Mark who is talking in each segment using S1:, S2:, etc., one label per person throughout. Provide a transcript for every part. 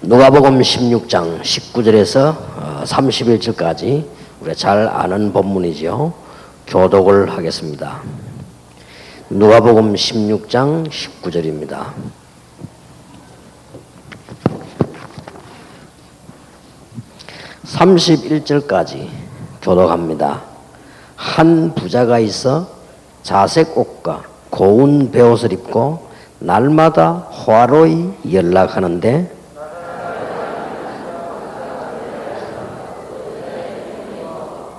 S1: 누가복음 16장 19절에서 31절까지 우리가 잘 아는 본문이죠. 교독을 하겠습니다. 누가복음 16장 19절입니다. (31절까지) 교독합니다. 한 부자가 있어 자색 옷과 고운 베옷을 입고 날마다 화로히 연락하는데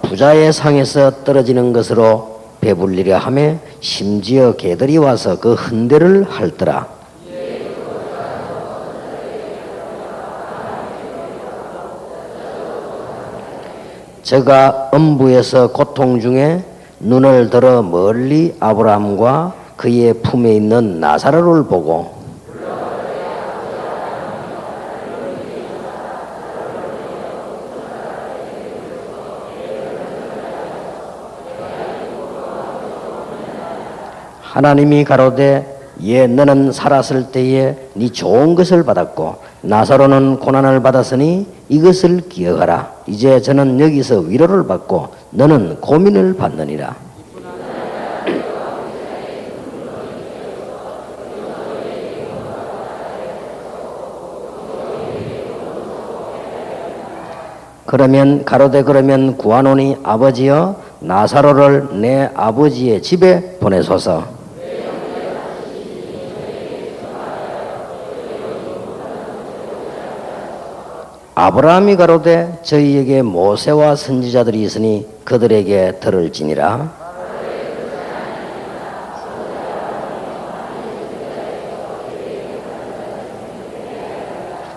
S1: 부자의 상에서 떨어지는 것으로 배불리려 하며 심지어 개들이 와서 그 흔대를 핥더라. 저가 음부에서 고통 중에 눈을 들어 멀리 아브라함과 그의 품에 있는 나사로를 보고 하나님이 가로되 너는 살았을 때에 네 좋은 것을 받았고 나사로는 고난을 받았으니 이것을 기억하라. 이제 저는 여기서 위로를 받고 너는 고민을 받느니라. 그러면 구하노니 아버지여 나사로를 내 아버지의 집에 보내소서. 아브라함이 가로되 저희에게 모세와 선지자들이 있으니 그들에게 들을지니라.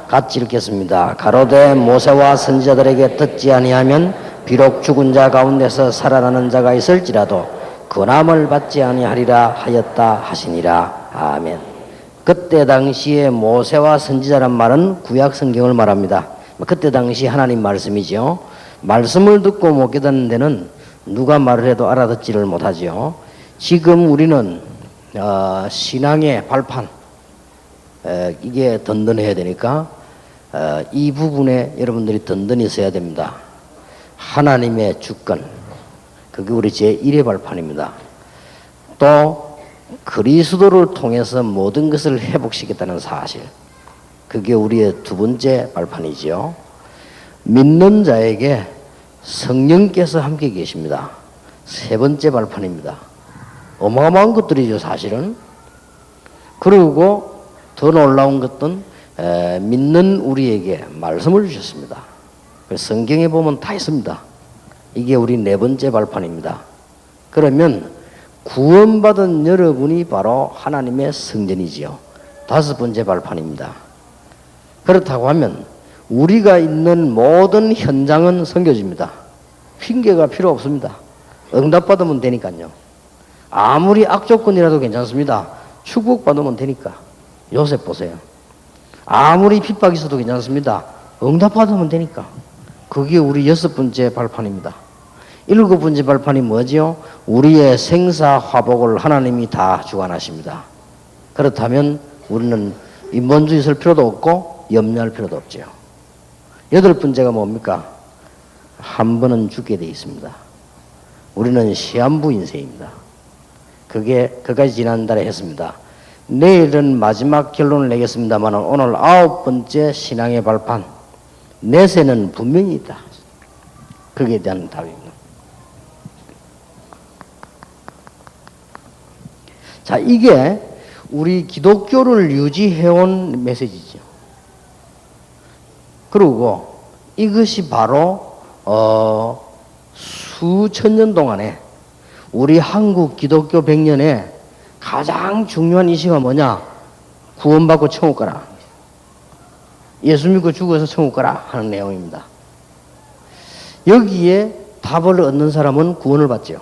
S1: 같이 읽겠습니다. 가로되 모세와 선지자들에게 듣지 아니하면 비록 죽은 자 가운데서 살아나는 자가 있을지라도 근함을 받지 아니하리라 하였다 하시니라. 아멘. 그때 당시에 모세와 선지자란 말은 구약 성경을 말합니다. 그때 당시 하나님 말씀이죠. 말씀을 듣고 못 깨닫는 데는 누가 말을 해도 알아듣지를 못하죠. 지금 우리는 신앙의 발판 이게 든든해야 되니까 이 부분에 여러분들이 든든히 서야 됩니다. 하나님의 주권 그게 우리 제1의 발판입니다. 또 그리스도를 통해서 모든 것을 회복시켰다는 사실 그게 우리의 두 번째 발판이지요. 믿는 자에게 성령께서 함께 계십니다. 세 번째 발판입니다. 어마어마한 것들이죠, 사실은. 그리고 더 놀라운 것은 믿는 우리에게 말씀을 주셨습니다. 성경에 보면 다 있습니다. 이게 우리 네 번째 발판입니다. 그러면 구원받은 여러분이 바로 하나님의 성전이지요. 다섯 번째 발판입니다. 그렇다고 하면 우리가 있는 모든 현장은 선교지입니다. 핑계가 필요 없습니다. 응답받으면 되니까요. 아무리 악조건이라도 괜찮습니다. 축복받으면 되니까. 요셉 보세요. 아무리 핍박이 있어도 괜찮습니다. 응답받으면 되니까. 그게 우리 여섯 번째 발판입니다. 일곱 번째 발판이 뭐지요? 우리의 생사화복을 하나님이 다 주관하십니다. 그렇다면 우리는 인본주의 있을 필요도 없고 염려할 필요도 없죠. 여덟 번째가 뭡니까? 한 번은 죽게 돼 있습니다. 우리는 시한부 인생입니다. 그까지 지난달에 했습니다. 내일은 마지막 결론을 내겠습니다만 오늘 아홉 번째 신앙의 발판 내세는 분명히 있다. 거기에 대한 답입니다. 자, 이게 우리 기독교를 유지해온 메시지죠. 그리고 이것이 바로 수천 년 동안에 우리 한국 기독교 100년에 가장 중요한 이슈가 뭐냐? 구원받고 천국 가라. 예수 믿고 죽어서 천국 가라 하는 내용입니다. 여기에 답을 얻는 사람은 구원을 받죠.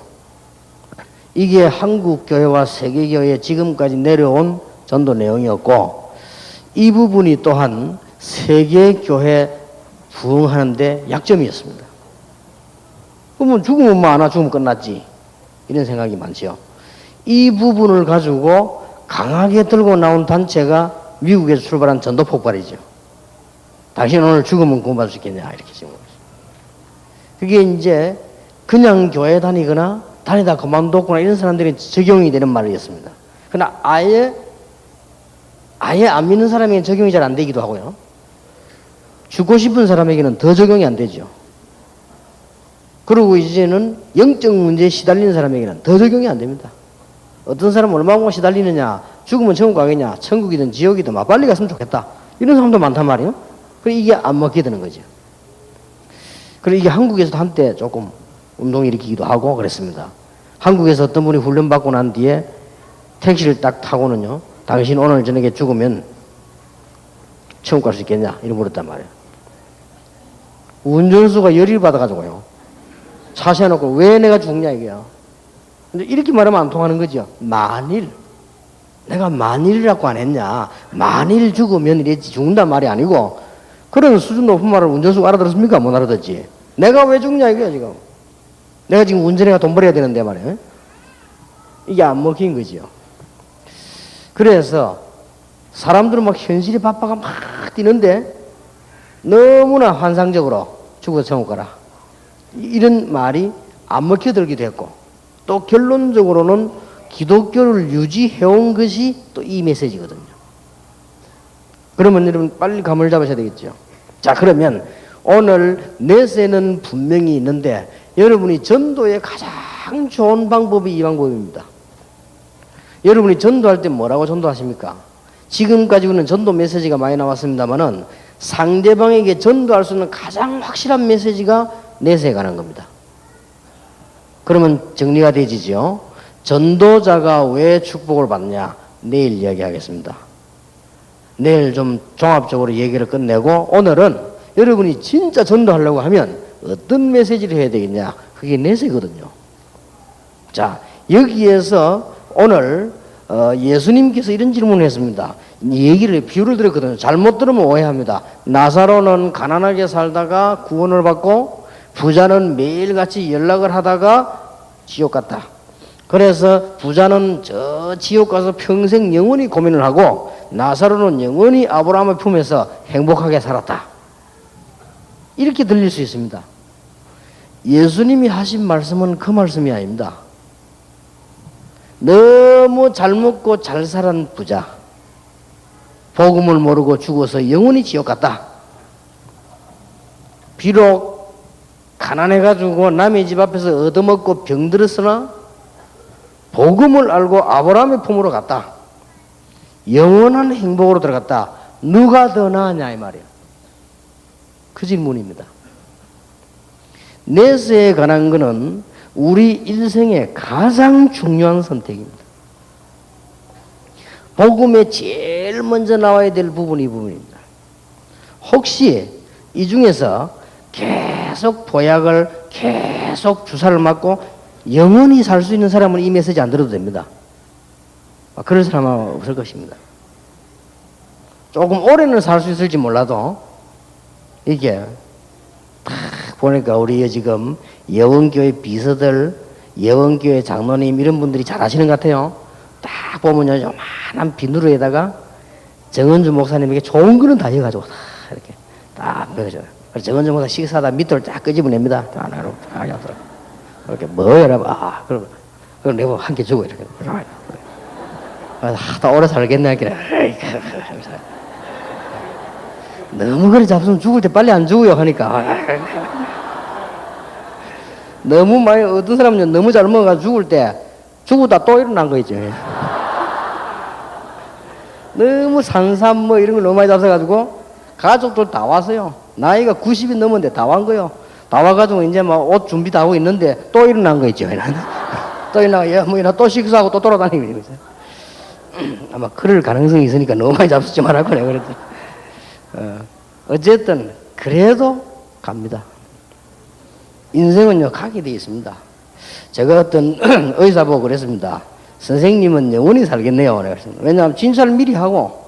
S1: 이게 한국 교회와 세계 교회에 지금까지 내려온 전도 내용이었고 이 부분이 또한 세계 교회 부흥하는데 약점이었습니다. 그러면 죽으면 뭐 안 와 죽으면 끝났지 이런 생각이 많지요. 이 부분을 가지고 강하게 들고 나온 단체가 미국에서 출발한 전도 폭발이죠. 당신 오늘 죽으면 구원받을 수 있겠냐 이렇게 질문을 했어요. 그게 이제 그냥 교회 다니거나 다니다 그만뒀거나 이런 사람들이 적용이 되는 말이었습니다. 그러나 아예 안 믿는 사람에게는 적용이 잘 안 되기도 하고요. 죽고 싶은 사람에게는 더 적용이 안 되죠. 그리고 이제는 영적 문제에 시달리는 사람에게는 더 적용이 안 됩니다. 어떤 사람은 얼마나 시달리느냐, 죽으면 천국 가겠냐, 천국이든 지옥이든 막 빨리 갔으면 좋겠다. 이런 사람도 많단 말이에요. 그래 이게 안 먹게 되는 거죠. 그래 이게 한국에서도 한때 조금 운동을 일으키기도 하고 그랬습니다. 한국에서 어떤 분이 훈련받고 난 뒤에 택시를 딱 타고는요, 당신 오늘 저녁에 죽으면 천국 갈 수 있겠냐 이런 물었단 말이에요. 운전수가 열의를 받아가지고요, 차 세워놓고 왜 내가 죽냐 이게요. 근데 이렇게 말하면 안 통하는 거죠. 만일 내가 만일이라고 안 했냐, 만일 죽으면 이랬지 죽는단 말이 아니고, 그런 수준 높은 말을 운전수가 알아들었습니까? 못 알아듣지. 내가 왜 죽냐 이거야 지금. 내가 지금 운전해가 돈 벌어야 되는데 말이에요. 이게 안 먹힌 거지요. 그래서 사람들은 막 현실이 바빠가 막 뛰는데 너무나 환상적으로 죽어서 천국 가라 이런 말이 안 먹혀들기도 했고, 또 결론적으로는 기독교를 유지해온 것이 또 이 메시지거든요. 그러면 여러분 빨리 감을 잡으셔야 되겠죠. 자, 그러면 오늘 내세는 분명히 있는데 여러분이 전도의 가장 좋은 방법이 이 방법입니다. 여러분이 전도할 때 뭐라고 전도하십니까? 지금까지 우리는 전도 메시지가 많이 나왔습니다만은 상대방에게 전도할 수 있는 가장 확실한 메시지가 내세에 관한 겁니다. 그러면 정리가 되지죠. 전도자가 왜 축복을 받느냐, 내일 이야기하겠습니다. 내일 좀 종합적으로 얘기를 끝내고, 오늘은 여러분이 진짜 전도하려고 하면 어떤 메시지를 해야 되겠냐, 그게 내세거든요. 자, 여기에서 오늘 예수님께서 이런 질문을 했습니다. 얘기를 비유를 드렸거든요. 잘못 들으면 오해합니다. 나사로는 가난하게 살다가 구원을 받고 부자는 매일같이 연락을 하다가 지옥 갔다. 그래서 부자는 저 지옥 가서 평생 영원히 고민을 하고 나사로는 영원히 아브라함의 품에서 행복하게 살았다. 이렇게 들릴 수 있습니다. 예수님이 하신 말씀은 그 말씀이 아닙니다. 너무 잘 먹고 잘 살은 부자, 복음을 모르고 죽어서 영원히 지옥 갔다. 비록 가난해가지고 남의 집 앞에서 얻어먹고 병들었으나 복음을 알고 아브라함의 품으로 갔다. 영원한 행복으로 들어갔다. 누가 더 나으냐 이 말이에요. 그 질문입니다. 내세에 관한 것은 우리 일생의 가장 중요한 선택입니다. 복음에 제일 먼저 나와야 될 부분이 이 부분입니다. 혹시 이 중에서 계속 보약을 계속 주사를 맞고 영원히 살 수 있는 사람은 이 메시지 안 들어도 됩니다. 그럴 사람은 없을 것입니다. 조금 오래는 살 수 있을지 몰라도 이게 딱 보니까 우리 지금 예원교회 비서들, 예원교회 장로님 이런 분들이 잘 하시는 것 같아요. 딱 보면요, 요만한 비누로에다가 정은주 목사님에게 좋은 거는 다 해가지고 이렇게 딱 먹여줘요. 정은주 목사 식사하다 밑돌 딱 끄집어냅니다. 딱 나로 딱 하더라고요. 이렇게 먹어라. 그럼 내가 한 개 주고 이렇게. 하다 오래 살겠네 하길래 너무 그래 잡수면 죽을 때 빨리 안 죽어요 하니까 너무 많이 어떤 사람은 너무 잘 먹어가 죽을 때 죽었다 또 일어난 거 있죠. 너무 산삼 뭐 이런 걸 너무 많이 잡숴가지고 가족들 다 왔어요. 나이가 90이 넘었는데 다 왔 거요. 다 와가지고 이제 막 옷 준비 다 하고 있는데 또 일어난 거 있죠. 또 일어나고 또 식사하고 또 돌아다니고 있어요. 아마 그럴 가능성이 있으니까 너무 많이 잡수지 말라고 내가 그랬더니 어쨌든 그래도 갑니다. 인생은요 가게 되어 있습니다. 제가 어떤 의사 보고 그랬습니다. 선생님은 영원히 살겠네요. 왜냐하면 진찰 미리 하고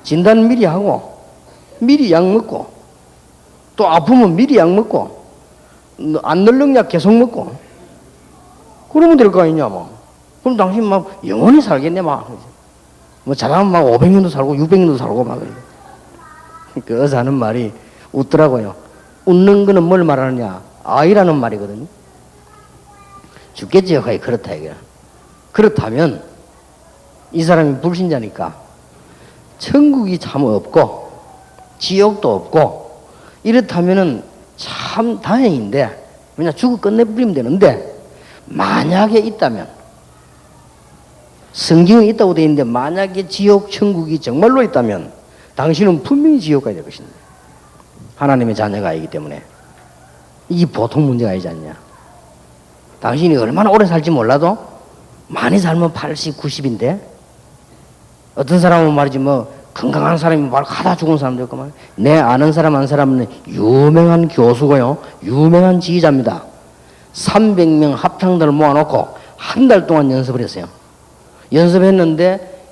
S1: 진단 미리 하고 미리 약 먹고 또 아프면 미리 약 먹고 안 늙는 약 계속 먹고 그러면 될 거 아니냐 뭐. 그럼 당신 막 영원히 살겠네 막. 뭐 잘하면 막 500년도 살고 600년도 살고 막 그래. 그 의사 하는 말이 웃더라고요. 웃는 거는 뭘 말하느냐? 아이라는 말이거든요. 죽겠지요. 거의 그렇다 이게. 그렇다면 이 사람이 불신자니까 천국이 참 없고 지옥도 없고 이렇다면은 참 다행인데 그냥 죽어 끝내버리면 되는데 만약에 있다면 성경에 있다고 되어 있는데 만약에 지옥 천국이 정말로 있다면 당신은 분명히 지옥 가야 될 것입니다. 하나님의 자녀가 아니기 때문에 이게 보통 문제가 아니지 않냐. 당신이 얼마나 오래 살지 몰라도 많이 살면 80, 90인데 어떤 사람은 말이지 뭐 건강한 사람이 말 가다 죽은 사람도 있고 내 아는 사람 한 사람은 유명한 교수고요. 유명한 지휘자입니다. 300명 합창단을 모아놓고 한 달 동안 연습을 했어요. 연습했는데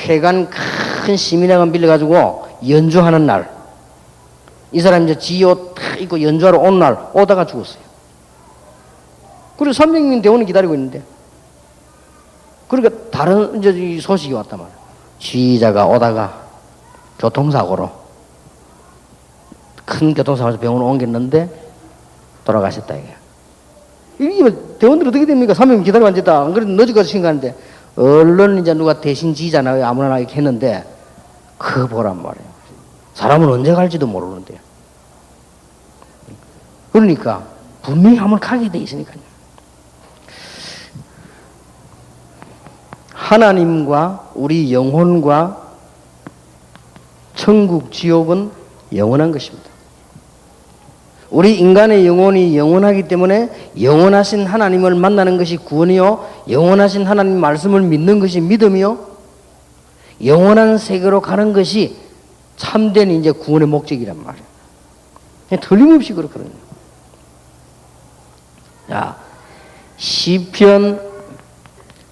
S1: 회관 큰 시민회관 빌려가지고 연주하는 날 이 사람이 이제 지옷 탁 입고 연주하러 오는 날 오다가 죽었어요. 그리고 300명 대원을 기다리고 있는데 그러니까 다른 이제 이 소식이 왔단 말이에요. 지휘자가 오다가 교통사고로 큰 교통사고에서 병원을 옮겼는데 돌아가셨다 이게. 이게 대원들 어떻게 됩니까? 300명 기다리고 앉았다. 안 그래도 늦어가서 신고하는데 얼른 이제 누가 대신 지휘자나 아무나 이렇게 했는데 그거 보란 말이에요. 사람은 언제 갈지도 모르는데. 그러니까 분명히 한번 가게 돼 있으니까요. 하나님과 우리 영혼과 천국, 지옥은 영원한 것입니다. 우리 인간의 영혼이 영원하기 때문에 영원하신 하나님을 만나는 것이 구원이요, 영원하신 하나님 말씀을 믿는 것이 믿음이요, 영원한 세계로 가는 것이 참된 이제 구원의 목적이란 말이에요. 틀림없이 그렇거든요. 자, 시편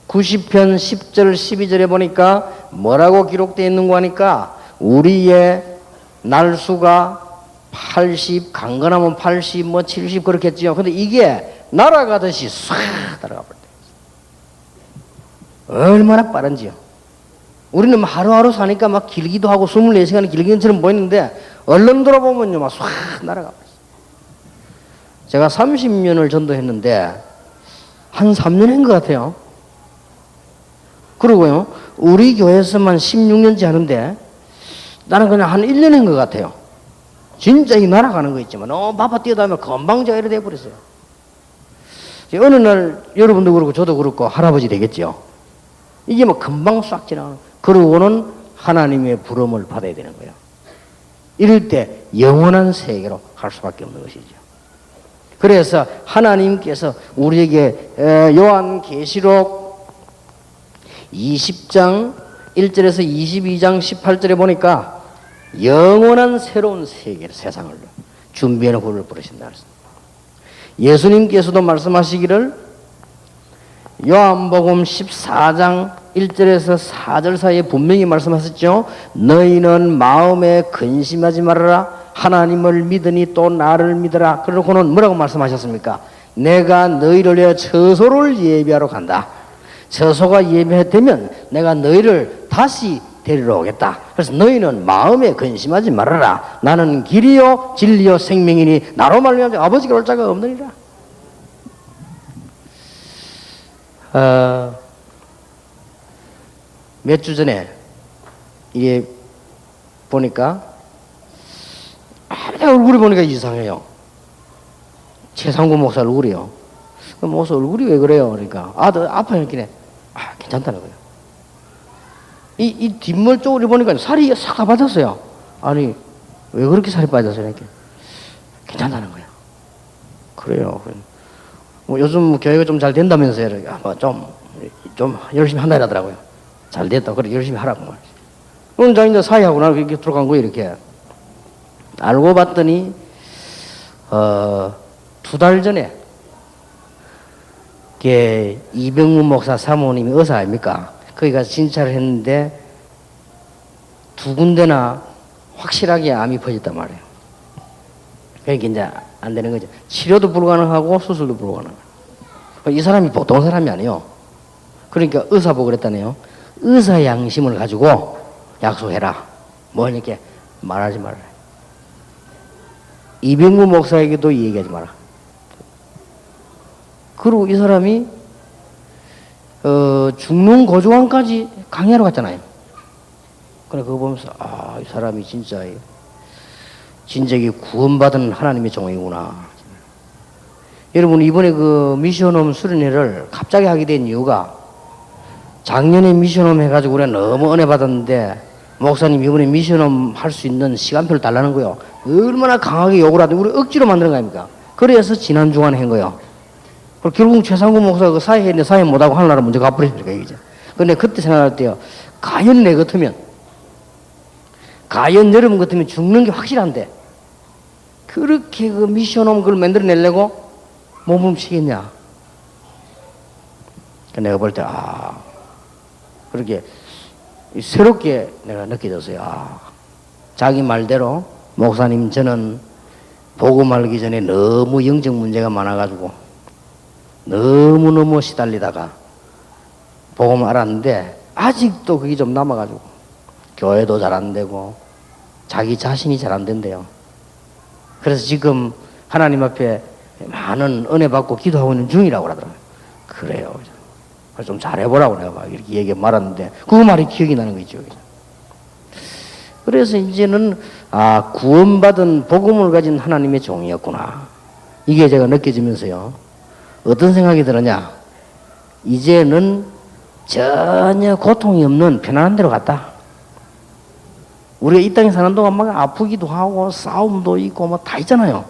S1: 90편 10절 12절에 보니까 뭐라고 기록되어 있는 거 하니까 우리의 날수가 80, 강건하면 80, 뭐 70 그렇겠지요. 근데 이게 날아가듯이 싹 날아가 버려요. 얼마나 빠른지요. 우리는 하루하루 사니까 막 길기도 하고 24시간이 길기는 것처럼 보이는데 얼른 돌아보면요 막 싹 날아가 버렸어요. 제가 30년을 전도했는데 한 3년 한 것 같아요. 그리고요 우리 교회에서만 16년째 하는데 나는 그냥 한 1년 한 것 같아요. 진짜 이 날아가는 거 있지만 너무 바빠 뛰어다니면 금방 저이래 돼버렸어요. 어느 날 여러분도 그렇고 저도 그렇고 할아버지 되겠죠. 이게 뭐 금방 싹 지나가는. 그러고는 하나님의 부름을 받아야 되는 거예요. 이럴 때 영원한 세계로 갈 수밖에 없는 것이죠. 그래서 하나님께서 우리에게 요한계시록 20장 1절에서 22장 18절에 보니까 영원한 새로운 세계를 세상을 준비해놓고 우리를 부르신다. 예수님께서도 말씀하시기를 요한복음 14장 1절에서 4절 사이에 분명히 말씀하셨죠. 너희는 마음에 근심하지 말아라. 하나님을 믿으니 또 나를 믿어라. 그러고는 뭐라고 말씀하셨습니까? 내가 너희를 위해 처소를 예비하러 간다. 처소가 예비되면 내가 너희를 다시 데리러 오겠다. 그래서 너희는 마음에 근심하지 말아라. 나는 길이요 진리요 생명이니 나로 말미암아 아버지가 올 자가 없느니라. 몇 주 전에 이게 보니까 얼굴이 보니까 이상해요. 최상구 목사 얼굴이요. 목사 얼굴이 왜 그래요? 그러니까 아들 아파요. 괜찮다는 거예요. 이 뒷머리 쪽으로 보니까 살이 싹 다 빠졌어요. 아니 왜 그렇게 살이 빠졌어요? 이렇게 괜찮다는 거예요. 그래요. 뭐 요즘 교회가 좀 잘 된다면서요. 좀 열심히 한다 이러더라고요. 잘 됐다. 그래 열심히 하라고 말이지. 그럼 자 이제 사회하고 나 이렇게 들어간 거예요. 이렇게 알고 봤더니 2달 전에 이병문 목사 사모님이 의사 아닙니까? 거기 가서 진찰을 했는데 2군데나 확실하게 암이 퍼졌단 말이에요. 그러니까 이제 안 되는 거죠. 치료도 불가능하고 수술도 불가능하고. 이 사람이 보통 사람이 아니에요. 그러니까 의사 보고 그랬다네요. 의사 양심을 가지고 약속해라. 뭐 이렇게 말하지 말라. 이병무 목사에게도 이 얘기하지 마라. 그리고 이 사람이 죽는 고조항까지 강의하러 갔잖아요. 그래 그거 보면서 이 사람이 진짜 진작에 구원받은 하나님의 종이구나. 여러분 이번에 그 미션홈 수련회를 갑자기 하게 된 이유가 작년에 미션홈 해가지고 우리가 너무 은혜 받았는데 목사님 이번에 미션홈 할 수 있는 시간표를 달라는 거요. 얼마나 강하게 욕을 하더니 우리 억지로 만드는 거 아닙니까? 그래서 지난 주간에 한 거요. 그리고 결국 최상구 목사가 그 사회 했는데 사회 못하고 하늘나라 먼저 가버리니까 이제. 근데 그때 생각할 때요. 과연 내 같으면 과연 여러분 같으면 죽는 게 확실한데 그렇게 그 미션홈 그걸 만들어내려고 몸부림치겠냐. 내가 볼 때 그렇게 새롭게 내가 느껴졌어요. 자기 말대로 목사님 저는 복음 알기 전에 너무 영적 문제가 많아가지고 너무너무 시달리다가 복음 알았는데 아직도 그게 좀 남아가지고 교회도 잘 안 되고 자기 자신이 잘 안 된대요. 그래서 지금 하나님 앞에 많은 은혜 받고 기도하고 있는 중이라고 그러더라고요. 그래요. 그래서 좀 잘해보라고 내가 막 이렇게 얘기 말았는데 그 말이 기억이 나는 거죠. 그래서 이제는 구원받은 복음을 가진 하나님의 종이었구나. 이게 제가 느껴지면서요. 어떤 생각이 들었냐. 이제는 전혀 고통이 없는 편안한 데로 갔다. 우리가 이 땅에 사는 동안 막 아프기도 하고 싸움도 있고 뭐 다 있잖아요.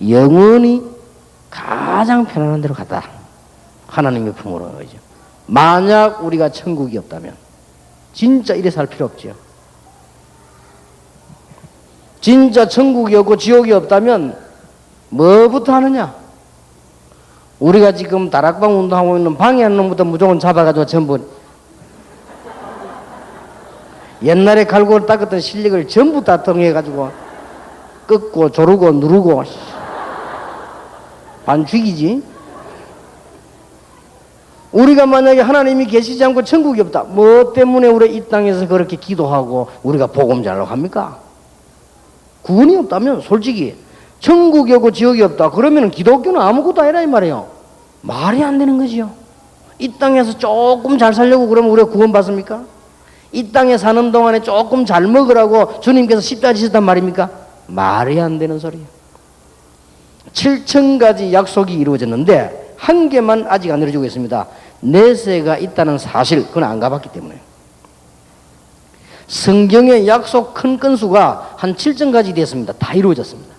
S1: 영원히 가장 편안한 데로 갔다. 하나님의 품으로 이제. 만약 우리가 천국이 없다면 진짜 이래 살 필요 없지요. 진짜 천국이 없고 지옥이 없다면 뭐부터 하느냐? 우리가 지금 다락방 운동하고 있는 방해하는 놈부터 무조건 잡아가지고 전부 옛날에 갈고 닦았던 실력을 전부 다 통해가지고 끄고 조르고 누르고 반 죽이지. 우리가 만약에 하나님이 계시지 않고 천국이 없다. 뭐 때문에 우리 이 땅에서 그렇게 기도하고 우리가 복음 전하려고 합니까? 구원이 없다면 솔직히 천국이 없고 지옥이 없다. 그러면 기독교는 아무것도 아니라 이 말이에요. 말이 안 되는 거지요. 이 땅에서 조금 잘 살려고 그러면 우리가 구원 받습니까? 이 땅에 사는 동안에 조금 잘 먹으라고 주님께서 십자가 지셨단 말입니까? 말이 안 되는 소리예요. 7,000가지 약속이 이루어졌는데 한 개만 아직 안 이루어지고 있습니다. 내세가 있다는 사실, 그건 안 가봤기 때문에. 성경의 약속 큰 건수가 한 7,000가지 됐습니다. 다 이루어졌습니다.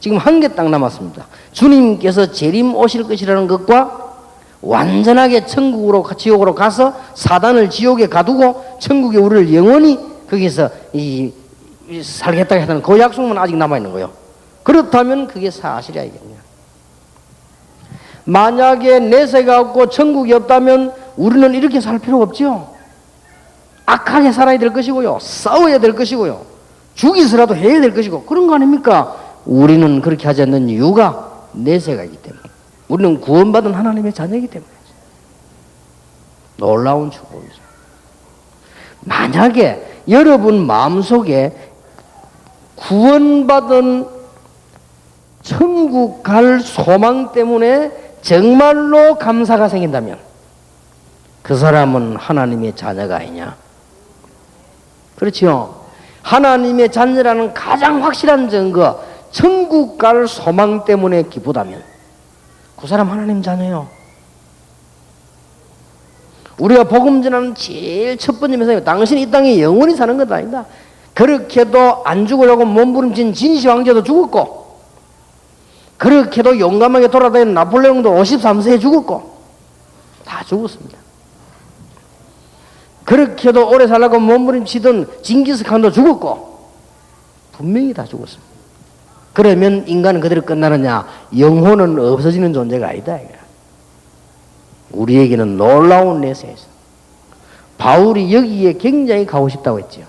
S1: 지금 한 개 딱 남았습니다. 주님께서 재림 오실 것이라는 것과 완전하게 천국으로 지옥으로 가서 사단을 지옥에 가두고 천국에 우리를 영원히 거기서 살겠다 하는 그 약속만 아직 남아있는 거예요. 그렇다면 그게 사실이 아니겠냐. 만약에 내세가 없고 천국이 없다면 우리는 이렇게 살 필요가 없죠. 악하게 살아야 될 것이고요. 싸워야 될 것이고요. 죽이서라도 해야 될 것이고 그런 거 아닙니까? 우리는 그렇게 하지 않는 이유가 내세가 있기 때문에. 우리는 구원받은 하나님의 자녀이기 때문에. 놀라운 축복이죠. 만약에 여러분 마음속에 구원받은 천국 갈 소망 때문에 정말로 감사가 생긴다면 그 사람은 하나님의 자녀가 아니냐? 그렇죠? 하나님의 자녀라는 가장 확실한 증거, 천국 갈 소망 때문에 기쁘다면 그 사람 하나님 자녀요. 우리가 복음 전하는 제일 첫 번째 메시지, 당신이 이 땅에 영원히 사는 것 아니다. 그렇게도 안 죽으려고 몸부림친 진시 왕제도 죽었고, 그렇게도 용감하게 돌아다니는 나폴레옹도 53세에 죽었고, 다 죽었습니다. 그렇게도 오래 살라고 몸부림치던 징기스칸도 죽었고, 분명히 다 죽었습니다. 그러면 인간은 그대로 끝나느냐? 영혼은 없어지는 존재가 아니다. 우리에게는 놀라운 내세가 있어. 바울이 여기에 굉장히 가고 싶다고 했죠.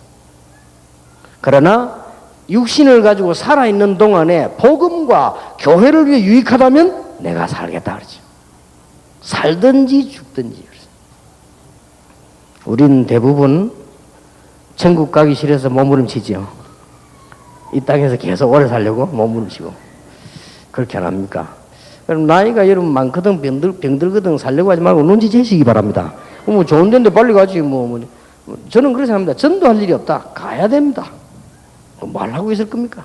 S1: 그러나 육신을 가지고 살아있는 동안에 복음과 교회를 위해 유익하다면 내가 살겠다 그러죠. 살든지 죽든지. 우린 대부분 천국 가기 싫어서 몸부림치죠. 이 땅에서 계속 오래 살려고 몸부림치고 그렇게 안 합니까? 그럼 나이가 여러분 많거든 병들거든 살려고 하지 말고 눈치 채시기 바랍니다. 뭐 좋은 데인데 빨리 가지 뭐. 저는 그렇게 생각합니다. 전도할 일이 없다. 가야 됩니다. 뭐 하려고 있을 겁니까?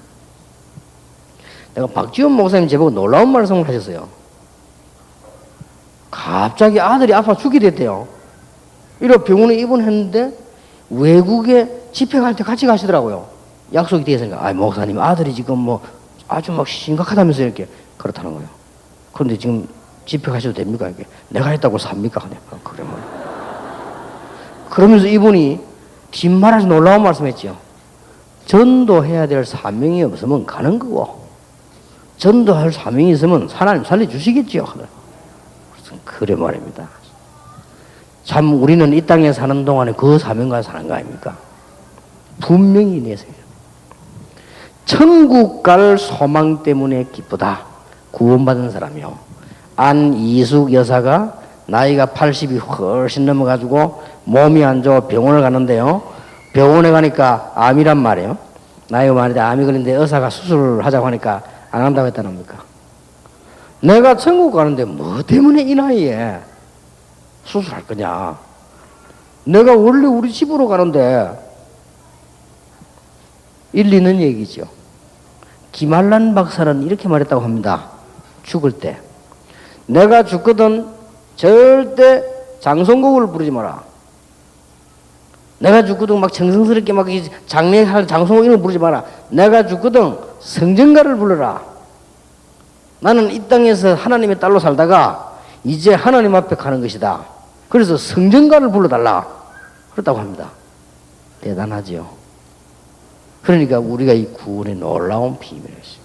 S1: 내가 박지원 목사님 제보고 놀라운 말씀을 하셨어요. 갑자기 아들이 아파 죽게 됐대요. 이러 병원에 입원했는데 외국에 집회 갈 때 같이 가시더라고요. 약속이 되어 있으니까. 아, 목사님 아들이 지금 뭐 아주 막 심각하다면서 이렇게 그렇다는 거예요. 그런데 지금 집회 가셔도 됩니까? 이렇게 내가 했다고 삽니까? 그래 뭐. 그러면서 이분이 뒷말에서 놀라운 말씀했죠. 전도해야 될 사명이 없으면 가는 거고 전도할 사명이 있으면 하나님 살려주시겠지요. 그래 말입니다. 참 우리는 이 땅에 사는 동안에 그 사명과 사는 거 아닙니까? 분명히 내세요. 천국 갈 소망 때문에 기쁘다. 구원받은 사람이요. 안이숙 여사가 나이가 80이 훨씬 넘어가지고 몸이 안 좋아 병원을 가는데요. 병원에 가니까 암이란 말이에요. 나이가 많은데 암이 걸린데 의사가 수술을 하자고 하니까 안 한다고 했다는 겁니까? 내가 천국 가는데 뭐 때문에 이 나이에 수술할 거냐? 내가 원래 우리 집으로 가는데 일리는 얘기죠. 김한란 박사는 이렇게 말했다고 합니다. 죽을 때 내가 죽거든 절대 장송곡을 부르지 마라. 내가 죽거든 막 정성스럽게 막 장례할 장송곡 이런 거 부르지 마라. 내가 죽거든 성전가를 불러라. 나는 이 땅에서 하나님의 딸로 살다가 이제 하나님 앞에 가는 것이다. 그래서 성전가를 불러달라. 그렇다고 합니다. 대단하지요. 그러니까 우리가 이 구원의 놀라운 비밀을 했습니다.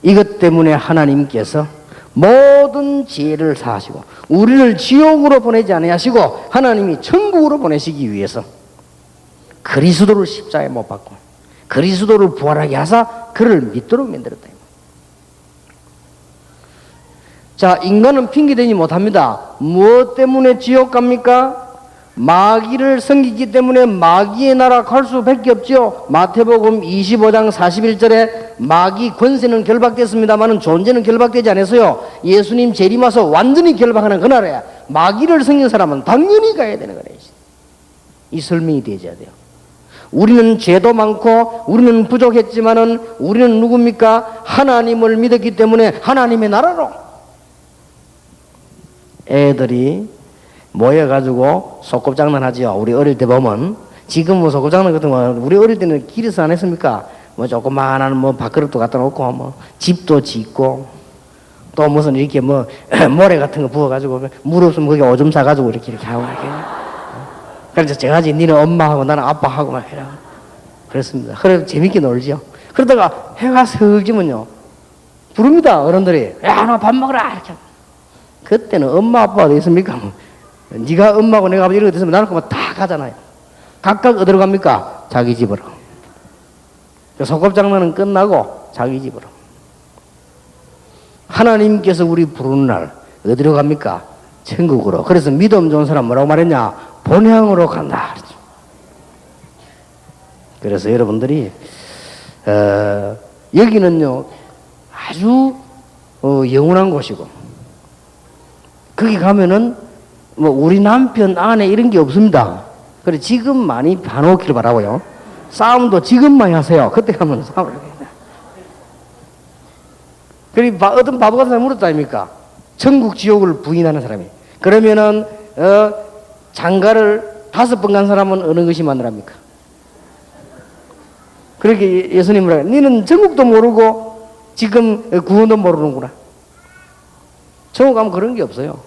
S1: 이것 때문에 하나님께서 모든 지혜를 사하시고 우리를 지옥으로 보내지 아니하시고 하나님이 천국으로 보내시기 위해서 그리스도를 십자가에 못 박고 그리스도를 부활하게 하사 그를 믿도록 만들었다. 자, 인간은 핑계대지 못합니다. 무엇 때문에 지옥 갑니까? 마귀를 섬기기 때문에 마귀의 나라 갈 수밖에 없죠. 마태복음 25장 41절에 마귀 권세는 결박됐습니다만 존재는 결박되지 않았어요. 예수님 재림와서 완전히 결박하는 그날에 마귀를 섬긴 사람은 당연히 가야 되는 거예요. 이 설명이 되어야 돼요. 우리는 죄도 많고 우리는 부족했지만은 우리는 누굽니까? 하나님을 믿었기 때문에 하나님의 나라로. 애들이 모여가지고 소꿉장난 하지요. 우리 어릴 때 보면 지금은 소꿉장난 같은 거 우리 어릴 때는 길에서 안 했습니까? 뭐 조그마한 뭐 밥그릇도 갖다 놓고 뭐 집도 짓고 또 무슨 이렇게 뭐 모래 같은 거 부어가지고 물 없으면 거기 오줌 싸가지고 이렇게 하고 이렇게. 그래서 제가 니는 엄마하고 나는 아빠하고 막 해라. 그렇습니다. 그래 재밌게 놀지요. 그러다가 해가 슥 지면요 부릅니다. 어른들이 야 너 밥 먹으라 이렇게. 그때는 엄마 아빠가 어디 있습니까? 네가 엄마고 내가 아버지 이런 거 됐으면 나는 그만 다 가잖아요. 각각 어디로 갑니까? 자기 집으로. 소꿉장난은 끝나고 자기 집으로. 하나님께서 우리 부르는 날 어디로 갑니까? 천국으로. 그래서 믿음 좋은 사람 뭐라고 말했냐? 본향으로 간다. 그래서 여러분들이 여기는요 아주 영원한 곳이고 거기 가면은 뭐 우리 남편 아내 이런 게 없습니다. 그래 지금 많이 봐놓기를 바라고요. 싸움도 지금 많이 하세요. 그때 가면 싸움을 해요. 그리고 어떤 바보 같은 사람이 물었다 아닙니까? 천국 지옥을 부인하는 사람이. 그러면은 장가를 5번 간 사람은 어느 것이 마누라입니까? 그렇게 예수님을 너는 천국도 모르고 지금 구원도 모르는구나. 천국 가면 그런 게 없어요.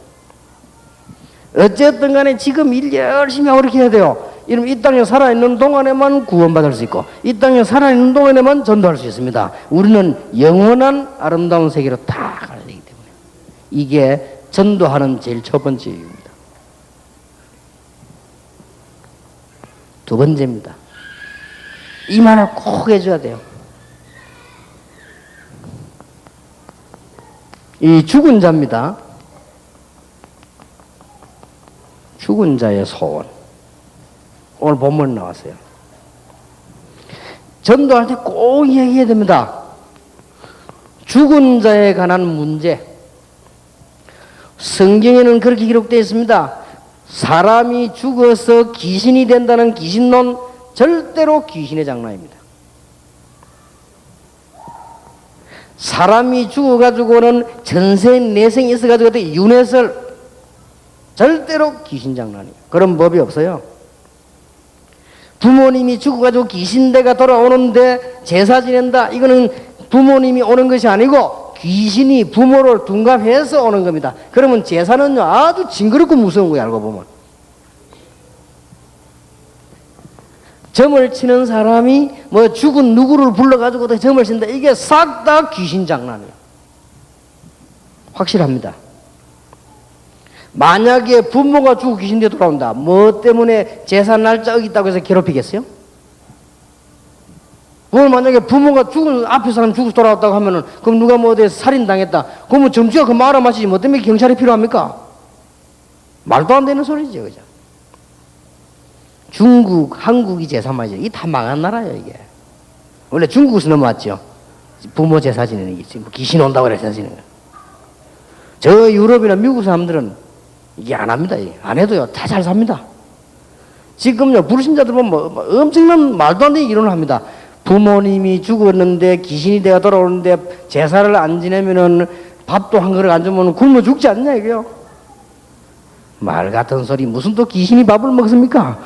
S1: 어쨌든 간에 지금 일 열심히 하고 이렇게 해야 돼요. 이러면 이 땅에 살아있는 동안에만 구원받을 수 있고 이 땅에 살아있는 동안에만 전도할 수 있습니다. 우리는 영원한 아름다운 세계로 다 가야 되기 때문에 이게 전도하는 제일 첫 번째 이유입니다. 두 번째입니다. 이 말을 꼭 해줘야 돼요. 이 죽은 자입니다. 죽은 자의 소원. 오늘 본문 나왔어요. 전도할 때 꼭 얘기해야 됩니다. 죽은 자에 관한 문제. 성경에는 그렇게 기록되어 있습니다. 사람이 죽어서 귀신이 된다는 귀신론, 절대로 귀신의 장난입니다. 사람이 죽어가지고는 전세 내생이 있어가지고 윤회설, 절대로 귀신 장난이에요. 그런 법이 없어요. 부모님이 죽어가지고 귀신대가 돌아오는데 제사 지낸다, 이거는 부모님이 오는 것이 아니고 귀신이 부모를 둔갑해서 오는 겁니다. 그러면 제사는요 아주 징그럽고 무서운 거예요. 알고 보면 점을 치는 사람이 뭐 죽은 누구를 불러가지고 점을 친다, 이게 싹 다 귀신 장난이에요. 확실합니다. 만약에 부모가 죽고 귀신대 돌아온다, 뭐 때문에 제사 날짜 어겼다고 해서 괴롭히겠어요? 그걸 만약에 부모가 죽은 앞에 사람 죽어서 돌아왔다고 하면은, 그럼 누가 뭐 어디 살인당했다, 그러면 점주가 그 말 알아마시지 뭐 때문에 경찰이 필요합니까? 말도 안 되는 소리죠, 그죠? 중국, 한국이 제사만이죠. 이게 다 망한 나라예요, 이게. 원래 중국에서 넘어왔죠. 부모 제사 지내는 게 지금 귀신 온다고 그래서 제사 지내는 거예요. 저 유럽이나 미국 사람들은 이게 안 합니다. 안 해도요 다 잘 삽니다. 지금요 불신자들 보면 뭐 엄청난 말도 안 되는 이론을 합니다. 부모님이 죽었는데 귀신이 되어 돌아오는데 제사를 안 지내면은 밥도 한 그릇 안 주면 굶어 죽지 않냐 이게요. 말 같은 소리. 무슨 또 귀신이 밥을 먹습니까?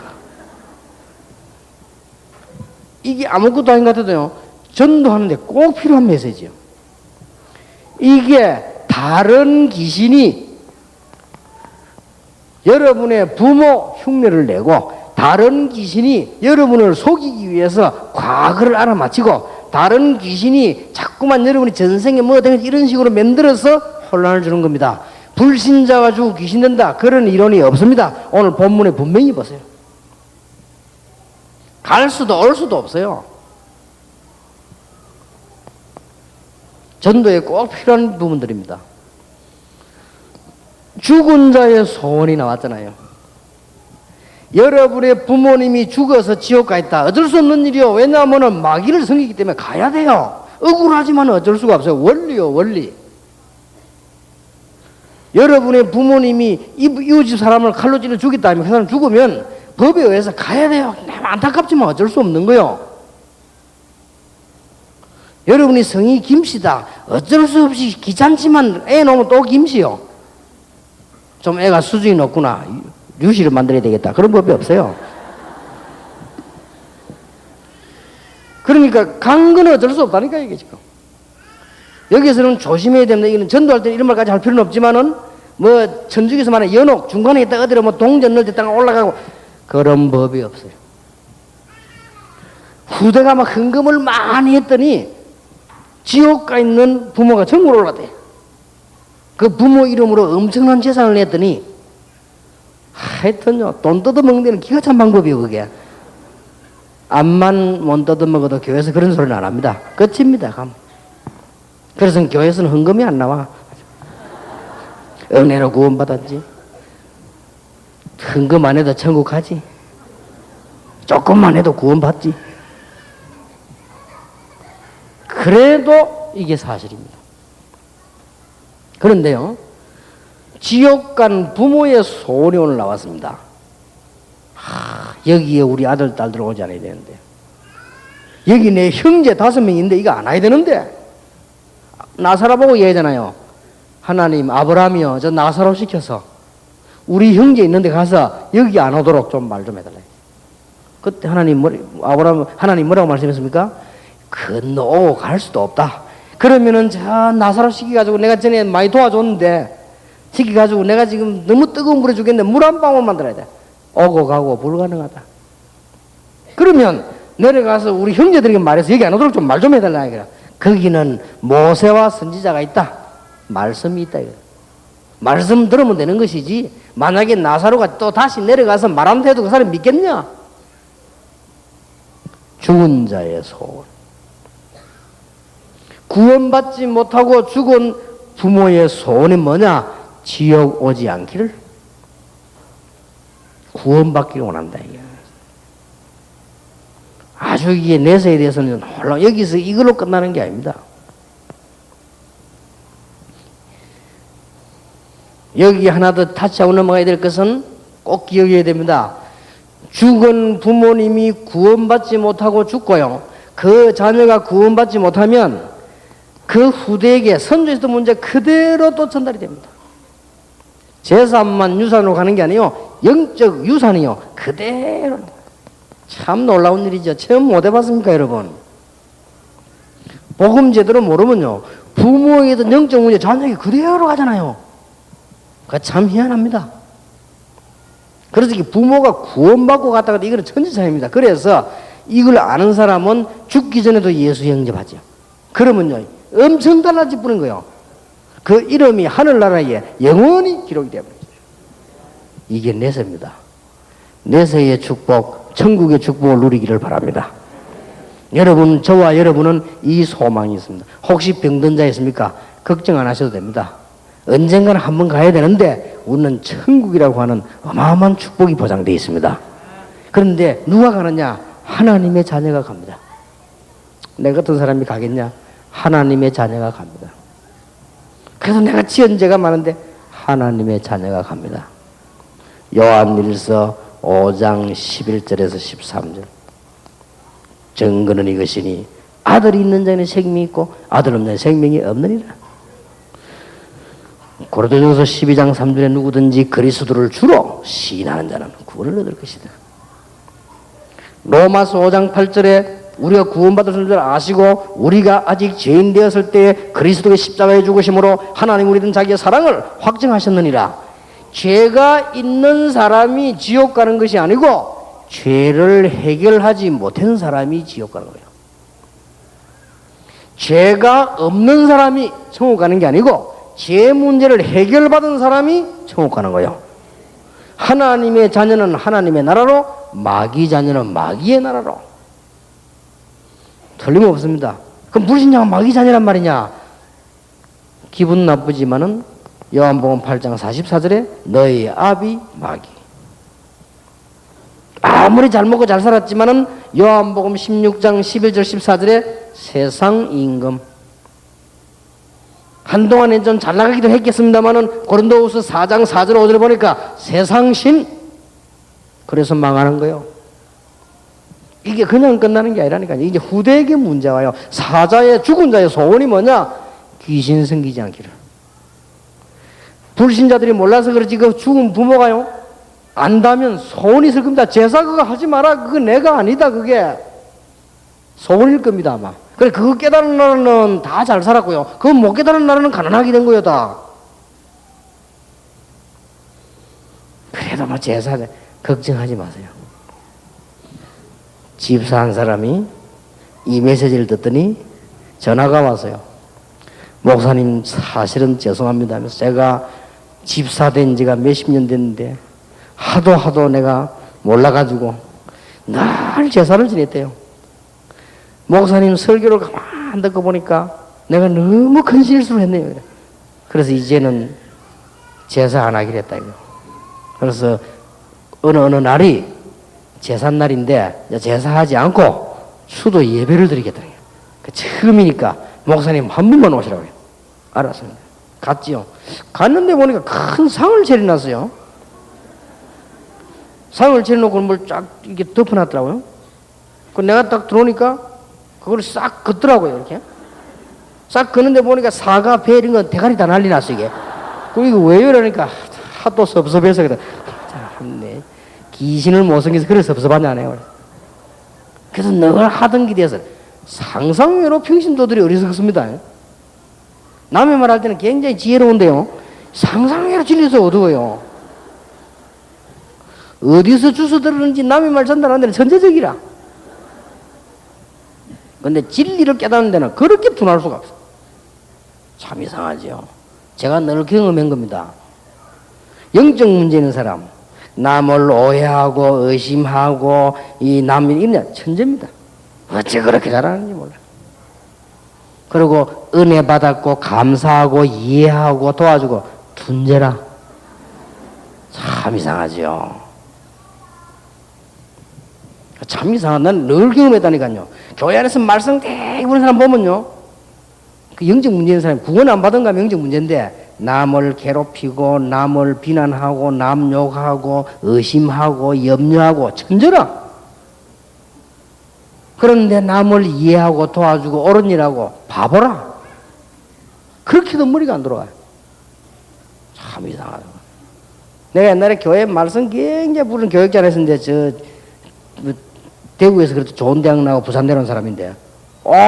S1: 이게 아무것도 아닌 것 같아도요 전도하는데 꼭 필요한 메시지요. 이게 다른 귀신이 여러분의 부모 흉내를 내고, 다른 귀신이 여러분을 속이기 위해서 과거를 알아맞히고, 다른 귀신이 자꾸만 여러분이 전생에 뭐 된 이런 식으로 만들어서 혼란을 주는 겁니다. 불신자가 죽고 귀신 된다, 그런 이론이 없습니다. 오늘 본문에 분명히 보세요. 갈 수도 올 수도 없어요. 전도에 꼭 필요한 부분들입니다. 죽은 자의 소원이 나왔잖아요. 여러분의 부모님이 죽어서 지옥 가 있다, 어쩔 수 없는 일이요. 왜냐하면 마귀를 섬기기 때문에 가야 돼요. 억울하지만 어쩔 수가 없어요. 원리요, 원리. 여러분의 부모님이 이웃집 사람을 칼로 찔러 죽였다 하면 그 사람 죽으면 법에 의해서 가야 돼요. 안타깝지만 어쩔 수 없는 거요. 여러분이 성이 김씨다, 어쩔 수 없이 귀찮지만 애 놓으면 또 김씨요. 좀 애가 수준이 높구나, 류씨를 만들어야 되겠다, 그런 법이 없어요. 그러니까 간 건 어쩔 수 없다니까 이게 지금. 여기서는 조심해야 됩니다. 이거는 전도할 때 이런 말까지 할 필요는 없지만은 뭐 천주교에서 말하는 연옥 중간에 있다 어디로 뭐 동전 넣을 때 땅 올라가고 그런 법이 없어요. 후대가 막 헌금을 많이 했더니 지옥 가 있는 부모가 천국으로 올라갔대. 그 부모 이름으로 엄청난 재산을 냈더니 하여튼요 돈 뜯어먹는 데는 기가 찬 방법이에요. 그게 암만 못 뜯어먹어도 교회에서 그런 소리는 안 합니다. 끝입니다. 그래서 교회에서는 헌금이 안 나와. 은혜로 구원받았지, 헌금 안 해도 천국 가지, 조금만 해도 구원받지. 그래도 이게 사실입니다. 그런데요 지옥 간 부모의 소원이 오늘 나왔습니다. 여기에 우리 아들 딸들 오지 않아야 되는데, 여기 내 형제 5명인데 이거 안 와야 되는데, 나사로 보고 얘기하잖아요. 하나님, 아브라함이요 저 나사로 시켜서 우리 형제 있는데 가서 여기 안 오도록 좀 말 좀 해달라. 그때 하나님 뭐라고 말씀했습니까? 건너오고 갈 수도 없다. 그러면은 저 나사로 시켜가지고 내가 전에 많이 도와줬는데 시켜가지고 내가 지금 너무 뜨거운 물에 죽겠는데 물 한 방울 만들어야 돼. 오고 가고 불가능하다. 그러면 내려가서 우리 형제들에게 말해서 여기 안 오도록 좀 말 좀 해달라. 이거라. 거기는 모세와 선지자가 있다, 말씀이 있다. 이거라. 말씀 들으면 되는 것이지, 만약에 나사로가 또 다시 내려가서 말한다 해도 그 사람이 믿겠냐? 죽은 자의 소원. 구원받지 못하고 죽은 부모의 소원이 뭐냐? 지옥 오지 않기를, 구원받기를 원한다. 이게. 아주 이게 내세에 대해서는 홀라 여기서 이걸로 끝나는 게 아닙니다. 여기 하나 더 타치하고 넘어가야 될 것은 꼭 기억해야 됩니다. 죽은 부모님이 구원받지 못하고 죽고요. 그 자녀가 구원받지 못하면 그 후대에게 선조에 있었던 문제 그대로 또 전달이 됩니다. 재산만 유산으로 가는 게 아니요. 영적 유산이요. 그대로. 참 놀라운 일이죠. 체험 못 해봤습니까, 여러분? 복음 제대로 모르면요. 부모에게도 영적 문제 자녀에게 그대로 가잖아요. 그거 참 희한합니다. 그래서 부모가 구원받고 갔다가 이거는 천지차입니다. 그래서 이걸 아는 사람은 죽기 전에도 예수 영접하죠. 그러면요. 엄청 달라질 뿐인 거예요. 그 이름이 하늘나라에 영원히 기록이 되어버리죠. 이게 내세입니다. 내세의 축복, 천국의 축복을 누리기를 바랍니다. 여러분, 저와 여러분은 이 소망이 있습니다. 혹시 병든 자 있습니까? 걱정 안 하셔도 됩니다. 언젠가는 한번 가야 되는데 우리는 천국이라고 하는 어마어마한 축복이 보장되어 있습니다. 그런데 누가 가느냐? 하나님의 자녀가 갑니다. 내 같은 사람이 가겠냐? 하나님의 자녀가 갑니다. 그래서 내가 지은 죄가 많은데 하나님의 자녀가 갑니다. 요한일서 5장 11절에서 13절. 증거는 이것이니 아들이 있는 자에는 생명이 있고 아들 없는 자에는 생명이 없느니라. 고린도전서 12장 3절에 누구든지 그리스도를 주로 시인하는 자는 구원을 얻을 것이다. 로마서 5장 8절에 우리가 구원받을 줄 아시고 우리가 아직 죄인 되었을 때 그리스도의 십자가에 죽으심으로 하나님 우리는 자기의 사랑을 확증하셨느니라. 죄가 있는 사람이 지옥 가는 것이 아니고 죄를 해결하지 못한 사람이 지옥 가는 거예요. 죄가 없는 사람이 천국 가는 게 아니고 죄 문제를 해결받은 사람이 천국 가는 거예요. 하나님의 자녀는 하나님의 나라로, 마귀 자녀는 마귀의 나라로. 틀림없습니다. 그럼 불신자가 마귀 자녀란 말이냐? 기분 나쁘지만은 요한복음 8장 44절에 너희 아비 마귀. 아무리 잘 먹고 잘 살았지만은 요한복음 16장 11절 14절에 세상 임금. 한동안에 좀 잘 나가기도 했겠습니다만은 고린도후서 4장 4절 5절에 보니까 세상 신. 그래서 망하는 거예요. 이게 그냥 끝나는 게 아니라니까요. 이제 후대에게 문제가 와요. 사자의 죽은 자의 소원이 뭐냐? 귀신 생기지 않기를. 불신자들이 몰라서 그렇지 그 죽은 부모가요. 안다면 소원이 있을 겁니다. 제사 그거 하지 마라. 그거 내가 아니다. 그게 소원일 겁니다 아마. 그래 그거 깨달은 나라는 다 잘 살았고요. 그거 못 깨달은 나라는 가난하게 된 거예요 다. 그래도 뭐 제사 걱정하지 마세요. 집사 한 사람이 이 메시지를 듣더니 전화가 왔어요. 목사님 사실은 죄송합니다 하면서 제가 집사 된 지가 몇십 년 됐는데 하도 내가 몰라가지고 늘 제사를 지냈대요. 목사님 설교를 가만 듣고 보니까 내가 너무 큰 실수를 했네요. 그래서 이제는 제사 안 하기로 했다 이거. 그래서 어느 날이 제삿날인데 제사하지 않고 수도 예배를 드리겠다. 처음이니까 목사님 한 분만 오시라고 해요. 알았습니다. 갔지요. 갔는데 보니까 큰 상을 차려놨어요. 상을 차려놓고 뭘 쫙 이렇게 덮어놨더라고요. 그 내가 딱 들어오니까 그걸 싹 긋더라고요. 이렇게 싹 긋는데 보니까 사과, 배 이런 건 대가리 다 난리 났어 이게. 그리고 이거 왜요? 이러니까 하도 섭섭해서 그래. 참네. 귀신을 못 섬겨서 그래 섭섭하냐 안 해요. 그래서 늘 하던 길에서 상상외로 평신도들이 어리석습니다. 남의 말할 때는 굉장히 지혜로운데요. 상상외로 진리에서 어두워요. 어디서 주워 들었는지 남의 말 전달하는 데는 천재적이라. 근데 진리를 깨닫는 데는 그렇게 둔할 수가 없어. 참 이상하죠. 제가 늘 경험한 겁니다. 영적 문제 있는 사람, 남을 오해하고 의심하고 이 남이 있는 천재입니다. 어째 그렇게 잘하는지 몰라. 그리고 은혜 받았고 감사하고 이해하고 도와주고 둔재라. 참 이상하죠. 참 이상하다. 난 늘 경험했다니까요. 교회 안에서 말씀 되게 부는 사람 보면요, 그 영적 문제인 사람이 구원 안 받은 가면 영적 문제인데, 남을 괴롭히고 남을 비난하고 남 욕하고 의심하고 염려하고 천재라. 그런데 남을 이해하고 도와주고 옳은 일하고 바보라. 그렇게도 머리가 안 돌아가요. 참 이상하다. 내가 옛날에 교회 말씀 굉장히 부르는 교육자 했었는데, 대구에서 그래도 좋은 대학 나오고 부산 내려온 사람인데,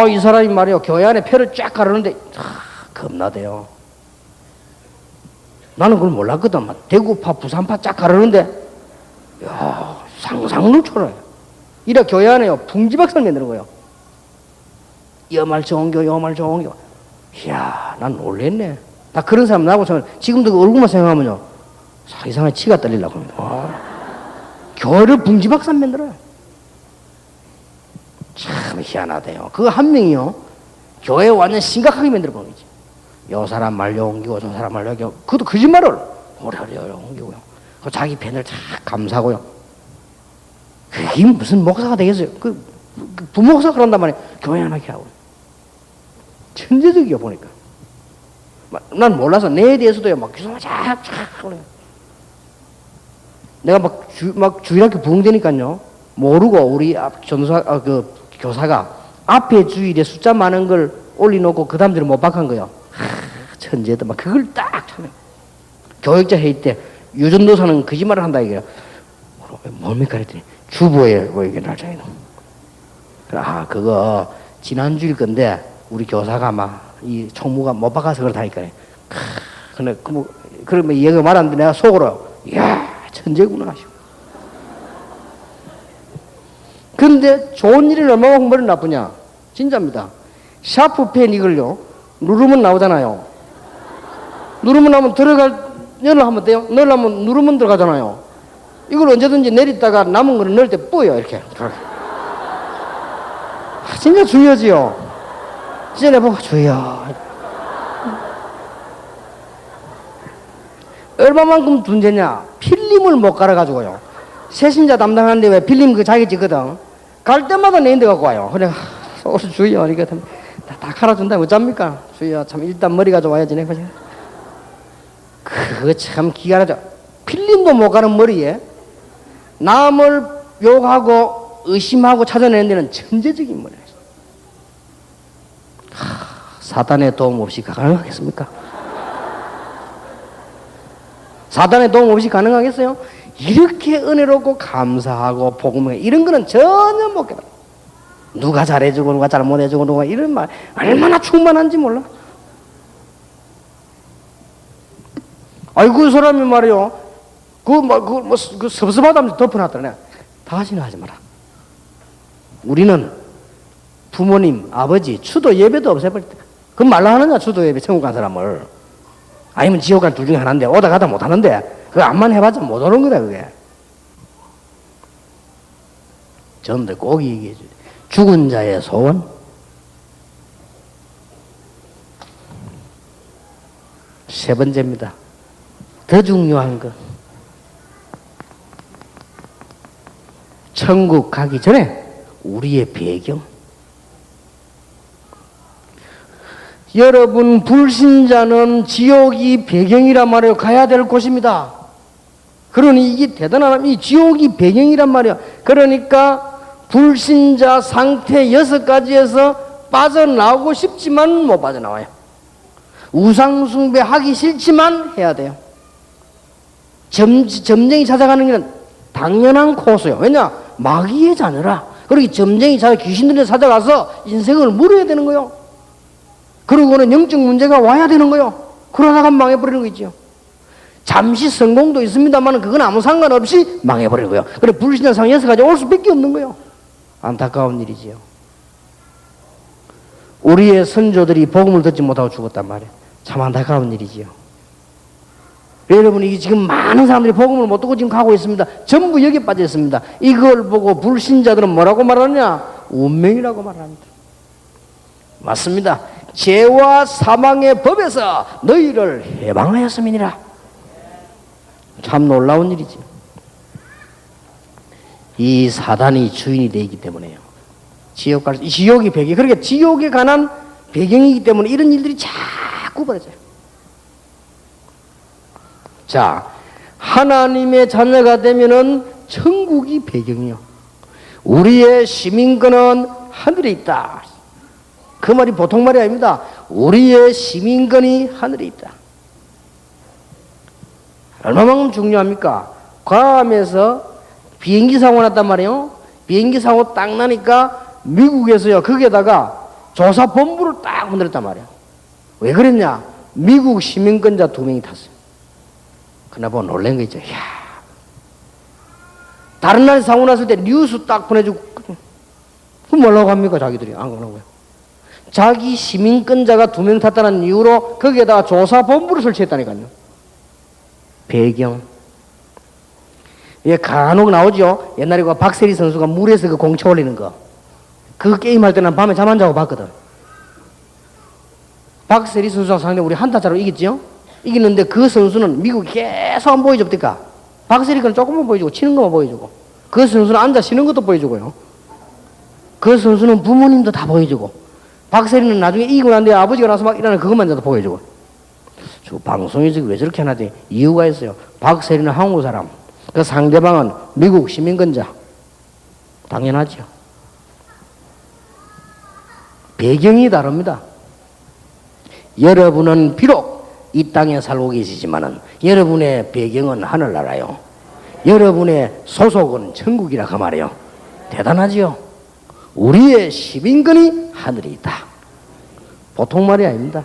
S1: 이 사람이 말이요, 교회 안에 표를 쫙 가르는데, 겁나대요. 나는 그걸 몰랐거든. 대구파, 부산파 쫙 가르는데, 야, 상상을 초월해. 이래 교회 안에요, 풍지박살 만드는 거예요. 여말 좋은 교, 여말 좋은 교. 이야, 난 놀랬네. 나 그런 사람 나고 지금도 그 얼굴만 생각하면요, 이상하게 치가 떨리려고 합니다. 교회를 풍지박살 만들어요. 참 희한하대요. 그거 한 명이요, 교회 완전 심각하게 만들어 보는 거지. 요 사람 말려 옮기고 저 사람 말려 옮기고, 그것도 거짓말을 오래오래 옮기고요. 그 자기 팬을 다 감사고요. 그게 무슨 목사가 되겠어요? 그 부목사 그런단 말이에요. 교회 하나 이렇게 하고. 천재적이요, 보니까. 난 몰라서 내에 대해서도요, 막 기소가 착착 그래요. 내가 막 주일학교 부흥되니까요, 모르고 우리 그 교사가 앞에 주일에 숫자 많은 걸 올려놓고 그 다음들은 못 박한 거예요. 천재도 막 그걸 딱 참여. 교육자 회의 때 유전도사는 거짓말을 한다 이게요. 뭡니까 그랬더니 주보에 뭐 이게 날짜에 그거 지난주일 건데 우리 교사가 막 이 총무가 못 박아서 그렇다니까. 근데 그러면 얘가 말하는데 내가 속으로, 이야, 천재구나 하시고. 근데 좋은 일이 얼마만큼 머리 나쁘냐? 진짜입니다. 샤프펜 이걸요, 누르면 나오잖아요. 누르면 나오면 열을 하면 돼요? 넣으려면 누르면 들어가잖아요. 이걸 언제든지 내리다가 남은 거를 넣을 때 뿌요, 이렇게. 진짜 중요하지요? 진짜 내보고 주여. 얼마만큼 존재냐? 필름을 못 갈아가지고요. 세신자 담당하는데 왜 필름 그 자기 찍거든. 갈 때마다 내인데 갖고 와요. 그래, 주여. 이거 다 갈아준다. 어쩝니까? 주여. 참, 일단 머리가 좋아야지. 내가. 그거 참 기가 나죠. 필름도 못 가는 머리에 남을 욕하고 의심하고 찾아내는 데는 천재적인 머리예요. 사단의 도움 없이 가능하겠습니까? 사단의 도움 없이 가능하겠어요? 이렇게 은혜롭고 감사하고 복음에 이런 거는 전혀 못 깨달아. 누가 잘해주고 누가 잘못해주고 누가 이런 말 얼마나 충만한지 몰라. 아이고 그 사람이 말이요, 그 섭섭하다면서 덮어놨더니 다시는 하지 마라. 우리는 부모님, 아버지 추도 예배도 없애버렸다. 그럼 말라 하느냐? 추도 예배 천국 간 사람을. 아니면 지옥 간 둘 중에 하나인데 오다 가다 못하는데 그거 암만 해봤자 못 오는 거다 그게. 저놈들 꼭 얘기해 줘요. 죽은 자의 소원. 세 번째입니다. 더 중요한 거. 천국 가기 전에 우리의 배경. 여러분, 불신자는 지옥이 배경이란 말이에요. 가야 될 곳입니다. 그러니 이게 대단한, 이 지옥이 배경이란 말이에요. 그러니까 불신자 상태 6가지에서 빠져나오고 싶지만 못 빠져나와요. 우상숭배 하기 싫지만 해야 돼요. 점쟁이 찾아가는 길은 당연한 코스요. 왜냐? 마귀의 자녀라. 그러기 점쟁이 찾아 귀신들에 찾아가서 인생을 물어야 되는 거요. 그러고는 영적 문제가 와야 되는 거요. 그러다가 망해버리는 거 있죠. 잠시 성공도 있습니다만 그건 아무 상관없이 망해버리는 거요. 그래 불신자 상 6가지 올 수밖에 없는 거요. 안타까운 일이지요. 우리의 선조들이 복음을 듣지 못하고 죽었단 말이에요. 참 안타까운 일이지요. 여러분, 이게 지금 많은 사람들이 복음을 못 듣고 지금 가고 있습니다. 전부 여기에 빠져 있습니다. 이걸 보고 불신자들은 뭐라고 말하느냐? 운명이라고 말합니다. 맞습니다. 죄와 사망의 법에서 너희를 해방하였음이니라. 참 놀라운 일이지. 이 사단이 주인이 되기 때문에요. 지옥이 배경. 그러니까 지옥에 관한 배경이기 때문에 이런 일들이 자꾸 벌어져요. 자, 하나님의 자녀가 되면은 천국이 배경이요. 우리의 시민권은 하늘에 있다. 그 말이 보통 말이 아닙니다. 우리의 시민권이 하늘에 있다. 얼마만큼 중요합니까? 괌에서 비행기 사고 났단 말이에요. 비행기 사고 딱 나니까 미국에서요, 거기에다가 조사본부를 딱 만들었단 말이에요. 왜 그랬냐? 미국 시민권자 2명이 탔어요. 그나 보고 놀란 거 있죠. 이야. 다른 나라에 사고 났을 때 뉴스 딱 보내주고, 그럼 뭐라고 합니까? 자기들이 안 그러고요. 자기 시민권자가 2명 탔다는 이유로 거기에다가 조사본부를 설치했다니까요. 배경. 예, 간혹 나오죠. 옛날에 그 박세리 선수가 물에서 그 공쳐 올리는 거. 그 게임할 때는 밤에 잠 안 자고 봤거든. 박세리 선수랑 상대 우리 한타차로 이겼죠? 이기는데 그 선수는 미국이 계속 안 보여줍니까? 박세리 건 조금만 보여주고 치는 것만 보여주고, 그 선수는 앉아 쉬는 것도 보여주고요. 그 선수는 부모님도 다 보여주고, 박세리는 나중에 이기고 난 뒤에 아버지가 나서 막 일어나는 그것만 도 보여주고. 저 방송에서 왜 저렇게 하나지? 이유가 있어요. 박세리는 한국 사람, 그 상대방은 미국 시민권자. 당연하죠. 배경이 다릅니다. 여러분은 비록 이 땅에 살고 계시지만은 여러분의 배경은 하늘나라요. 여러분의 소속은 천국이라 그 말이에요. 대단하지요. 우리의 시민권이 하늘에 있다. 보통 말이 아닙니다.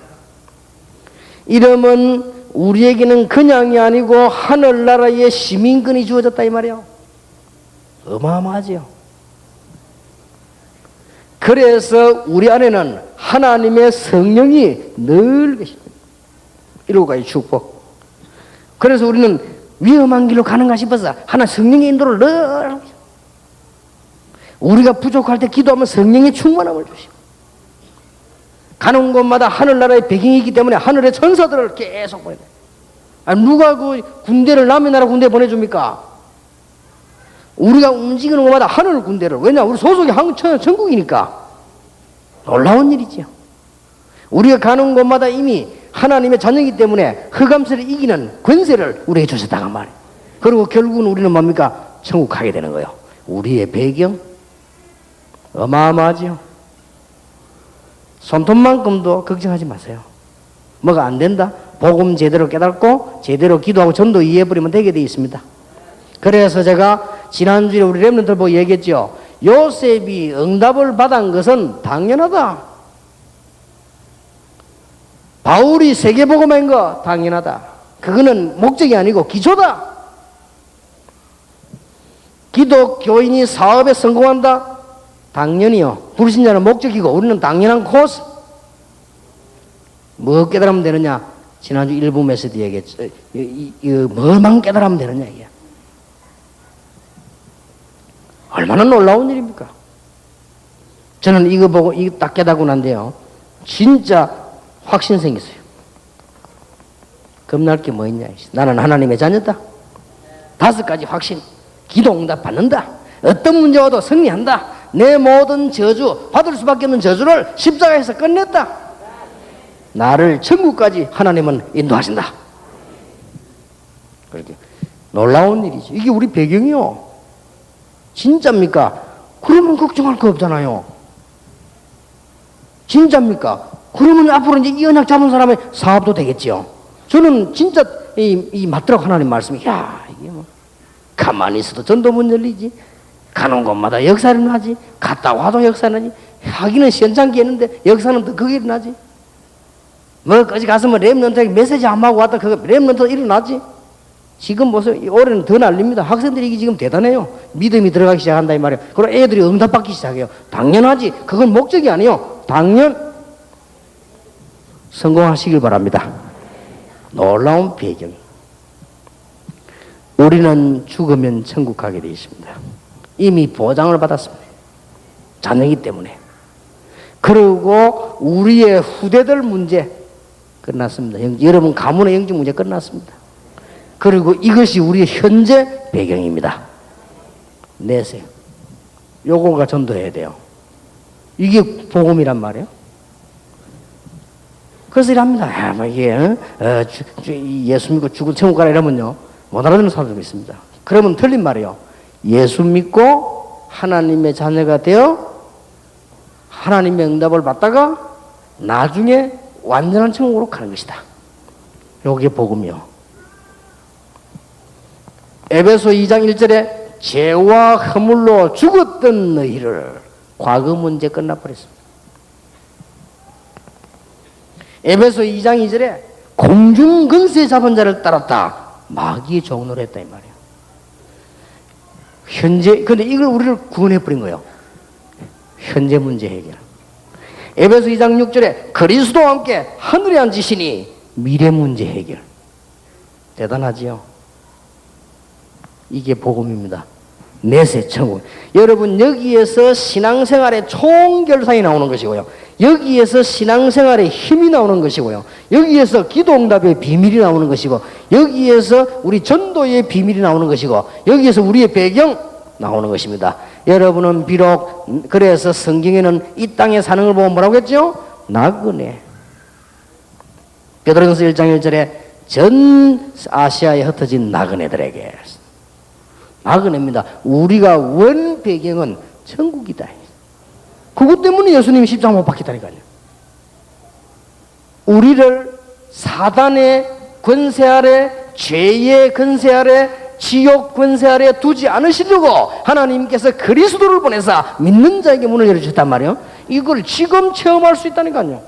S1: 이러면 우리에게는 그냥이 아니고 하늘나라의 시민권이 주어졌다 이 말이에요. 어마어마하지요. 그래서 우리 안에는 하나님의 성령이 늘 계십니다. 이러고까지 축복. 그래서 우리는 위험한 길로 가는가 싶어서 하나 성령의 인도를 늘 우리가 부족할 때 기도하면 성령의 충만함을 주시고, 가는 곳마다 하늘나라의 배경이기 때문에 하늘의 천사들을 계속 보내요. 누가 그 군대를 남의 나라 군대에 보내줍니까? 우리가 움직이는 곳마다 하늘 군대를. 왜냐? 우리 소속이 천국이니까. 놀라운 일이죠. 우리가 가는 곳마다 이미 하나님의 자녀이기 때문에 흑암세를 이기는 권세를 우리에게 주셨다고 말이에요. 그리고 결국은 우리는 뭡니까? 천국 가게 되는 거예요. 우리의 배경 어마어마하지요. 손톱만큼도 걱정하지 마세요. 뭐가 안 된다? 복음 제대로 깨닫고 제대로 기도하고 전도 이해해버리면 되게 되어 있습니다. 그래서 제가 지난주에 우리 렘넌트들 보고 얘기했죠. 요셉이 응답을 받은 것은 당연하다. 바울이 세계복음한 거 당연하다. 그거는 목적이 아니고 기초다. 기독교인이 사업에 성공한다? 당연히요. 불신자는 목적이고 우리는 당연한 코스. 뭐 깨달으면 되느냐? 지난주 일부 메시지 얘기했죠. 뭐만 깨달으면 되느냐 이게. 얼마나 놀라운 일입니까? 저는 이거 보고 이거 딱 깨닫고 난데요, 진짜 확신 생겼어요. 겁날 게 뭐 있냐? 나는 하나님의 자녀다. 5가지 확신. 기도 응답 받는다. 어떤 문제 와도 승리한다. 내 모든 저주, 받을 수밖에 없는 저주를 십자가에서 끝냈다. 나를 천국까지 하나님은 인도하신다. 그렇게 놀라운 일이죠. 이게 우리 배경이요. 진짜입니까? 그러면 걱정할 거 없잖아요. 진짜입니까? 그러면 앞으로 이제 이 언약 잡은 사람의 사업도 되겠죠. 저는 진짜 이 맞더라고 하나님 말씀이. 야, 이게 뭐 가만히 있어도 전도 문 열리지. 가는 곳마다 역사를 나지. 갔다 와도 역사를 나지. 하기는 시원찮게 했는데 역사는 더 크게 일어나지. 뭐 거기 가서 뭐 렘넌트에게 메시지 안 하고 왔다 그거 렘넌트 일어나지. 지금 보세요. 올해는 더 날립니다. 학생들이 지금 대단해요. 믿음이 들어가기 시작한다 이 말이에요. 그리고 애들이 응답받기 시작해요. 당연하지. 그건 목적이 아니에요. 당연 성공하시길 바랍니다. 놀라운 배경. 우리는 죽으면 천국 가게 되어 있습니다. 이미 보장을 받았습니다. 자녀이기 때문에. 그리고 우리의 후대들 문제 끝났습니다. 여러분 가문의 영적 문제 끝났습니다. 그리고 이것이 우리의 현재 배경입니다. 내세요. 요거가 전도해야 돼요. 이게 복음이란 말이에요. 그래서 이랍니다. 이게 예수 믿고 죽은 천국 가라 이러면요 못 알아듣는 사람들도 있습니다. 그러면 틀린 말이에요. 예수 믿고 하나님의 자녀가 되어 하나님의 응답을 받다가 나중에 완전한 천국으로 가는 것이다. 요게 복음이요. 에베소 2장 1절에 죄와 허물로 죽었던 너희를, 과거 문제 끝나버렸습니다. 에베소 2장 2절에 공중 근세 잡은 자를 따랐다. 마귀의 종노를 했다 이 말이에요. 현재, 근데 이걸 우리를 구원해버린 거예요. 현재 문제 해결. 에베소 2장 6절에 그리스도와 함께 하늘에 앉으시니 미래 문제 해결. 대단하지요. 이게 복음입니다. 내세 천국. 여러분 여기에서 신앙생활의 총결산이 나오는 것이고요. 여기에서 신앙생활의 힘이 나오는 것이고요. 여기에서 기도응답의 비밀이 나오는 것이고, 여기에서 우리 전도의 비밀이 나오는 것이고, 여기에서 우리의 배경 나오는 것입니다. 여러분은 비록 그래서 성경에는 이 땅에 사는 걸 보면 뭐라고 했죠? 나그네. 베드로전서 1장 1절에 전 아시아에 흩어진 나그네들에게, 나그네입니다. 우리가 원 배경은 천국이다. 그것 때문에 예수님이 십자가 못 박혔다니까요. 우리를 사단의 권세 아래, 죄의 권세 아래, 지옥 권세 아래 두지 않으시려고 하나님께서 그리스도를 보내서 믿는 자에게 문을 열어주셨단 말이에요. 이걸 지금 체험할 수 있다니까요.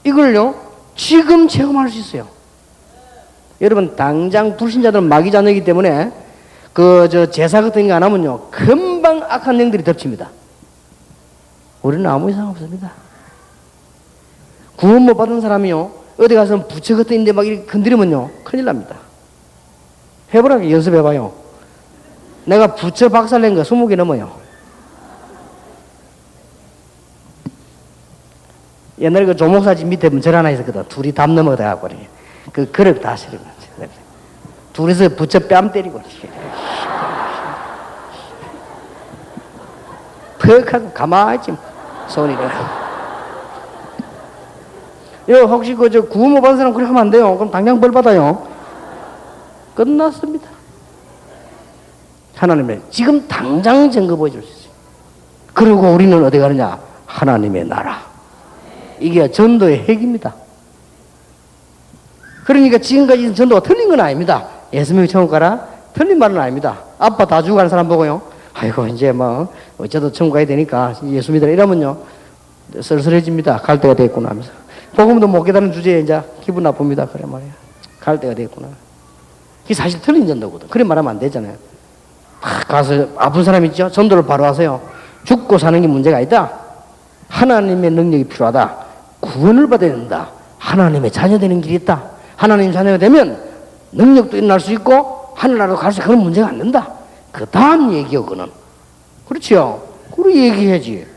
S1: 이걸요 지금 체험할 수 있어요. 여러분 당장 불신자들은 마귀 자녀이기 때문에 제사 같은 거 안 하면요 금방 악한 영들이 덮칩니다. 우리는 아무 이상 없습니다. 구원 못 받은 사람이요 어디 가서 부처 같은 인데 막 이렇게 건드리면요 큰일 납니다. 해보라고 연습해봐요. 내가 부처 박살낸 거 20개 넘어요. 옛날에 그 조목사집 밑에 절 하나 있었거든. 둘이 담 넘어가고 그 그릇 다 실은 거지. 둘이서 부처 뺨 때리고 퍽 하고 가만히 있지 손이래. 혹시 구원 못 받은 사람 그렇게 하면 안 돼요. 그럼 당장 벌 받아요. 끝났습니다. 하나님의 지금 당장 증거 보여줄 수 있어요. 그리고 우리는 어디 가느냐? 하나님의 나라. 이게 전도의 핵입니다. 그러니까 지금까지 전도가 틀린 건 아닙니다. 예수 믿고 천국 가라? 틀린 말은 아닙니다. 아빠 다 죽어가는 사람 보고요. 아이고 이제 뭐 어쩌다 천국 가야 되니까 예수 믿으라 이러면요 쓸쓸해집니다. 갈 때가 됐구나 하면서. 복음도 못 깨달은 주제에 이제 기분 나쁩니다. 그래 말이야. 갈 때가 됐구나. 이게 사실 틀린 전도거든. 그래 말하면 안 되잖아요. 가서 아픈 사람 있죠? 전도를 바로 하세요. 죽고 사는 게 문제가 아니다. 하나님의 능력이 필요하다. 구원을 받아야 된다. 하나님의 자녀 되는 길이 있다. 하나님 자녀가 되면 능력도 일어날 수 있고 하늘나라도 갈 수 있고 그런 문제가 안 된다. 그 다음 얘기요 그는. 그렇지요. 그래 얘기해야지.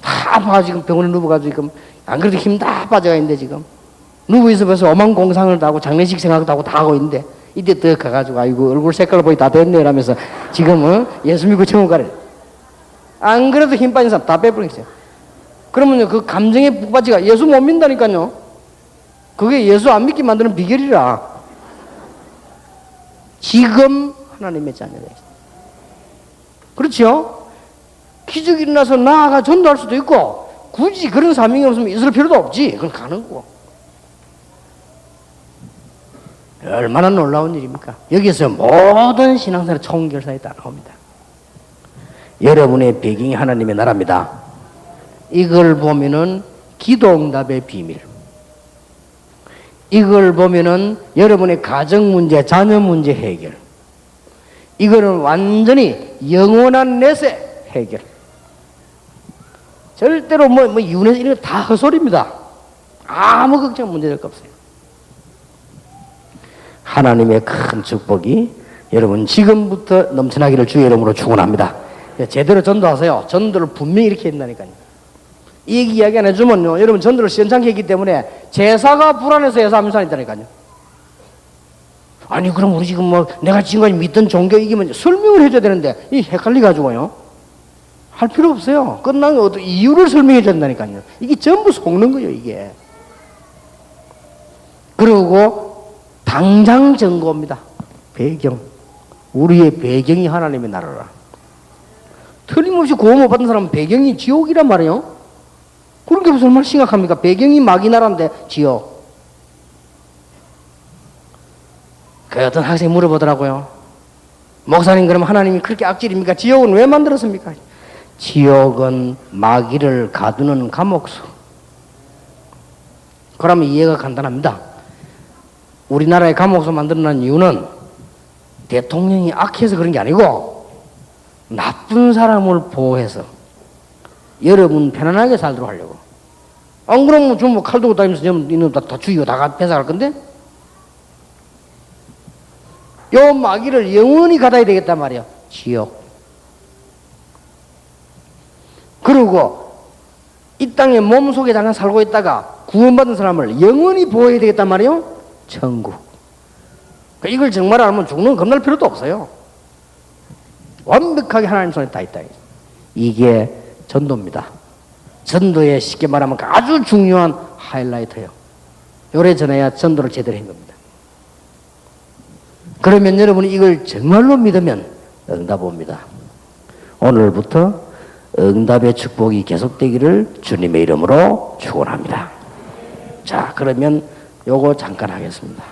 S1: 다 아파 지금 병원에 누워가지고 지금 안 그래도 힘 다 빠져가 있는데 지금 누워있어 벌써 어망 공상을 다 하고 장례식 생각도 하고 다 하고 있는데 이때 더 가가지고 아이고 얼굴 색깔 보이 다 됐네 이러면서 지금 예수 믿고 천국 가래. 안 그래도 힘 빠진 사람 다 빼버리겠어요. 그러면요 그 감정에 푹 빠지가 예수 못 믿는다니까요. 그게 예수 안 믿게 만드는 비결이라. 지금 하나님의 자녀가 있어요. 그렇죠? 기적이 일어나서 나아가 전도할 수도 있고 굳이 그런 사명이 없으면 있을 필요도 없지. 그건 가는 거고. 얼마나 놀라운 일입니까? 여기서 모든 신앙생활의 총결산이 다 나옵니다. 여러분의 배경이 하나님의 나라입니다. 이걸 보면은 기도응답의 비밀. 이걸 보면은 여러분의 가정 문제, 자녀 문제 해결. 이거는 완전히 영원한 내세 해결. 절대로 이혼해서 이런 거 다 헛소리입니다. 아무 걱정 문제될 거 없어요. 하나님의 큰 축복이 여러분 지금부터 넘쳐나기를 주의 이름으로 축원합니다. 제대로 전도하세요. 전도를 분명히 이렇게 한다니까요. 이 얘기 이야기 안 해주면요 여러분 전도를 시원찮게 했기 때문에 제사가 불안해서 예수 안 믿는 사람이 있다니까요. 아니 그럼 우리 지금 뭐 내가 지금까지 믿던 종교 이게 뭔지 설명을 해줘야 되는데 이 헷갈려가지고요 할 필요 없어요. 끝나면 어떤 이유를 설명해 준다니까요. 이게 전부 속는 거예요 이게. 그리고 당장 증거입니다. 배경. 우리의 배경이 하나님의 나라라. 틀림없이 구원 못 받은 사람은 배경이 지옥이란 말이에요. 그런 게 무슨 얼마나 심각합니까? 배경이 마귀 나라인데 지옥. 그 어떤 학생이 물어보더라고요. 목사님 그럼 하나님이 그렇게 악질입니까? 지옥은 왜 만들었습니까? 지옥은 마귀를 가두는 감옥소. 그러면 이해가 간단합니다. 우리나라의 감옥소 만들어낸 이유는 대통령이 악해서 그런 게 아니고 나쁜 사람을 보호해서 여러분 편안하게 살도록 하려고. 안 그러면 좀 칼 들고 다니면서 이놈 다 죽이고 다 뺏어갈 건데? 요 마귀를 영원히 가다야 되겠단 말이야. 지옥. 그리고 이 땅에 몸속에 잠깐 살고 있다가 구원받은 사람을 영원히 보호해야 되겠단 말이에요. 천국. 이걸 정말 알면 죽는 겁날 필요도 없어요. 완벽하게 하나님 손에 다 있다. 이게 전도입니다. 전도에 쉽게 말하면 아주 중요한 하이라이트예요. 요래 전해야 전도를 제대로 한 겁니다. 그러면 여러분이 이걸 정말로 믿으면 응답 옵니다. 오늘부터 응답의 축복이 계속되기를 주님의 이름으로 축원합니다. 자, 그러면 요거 잠깐 하겠습니다.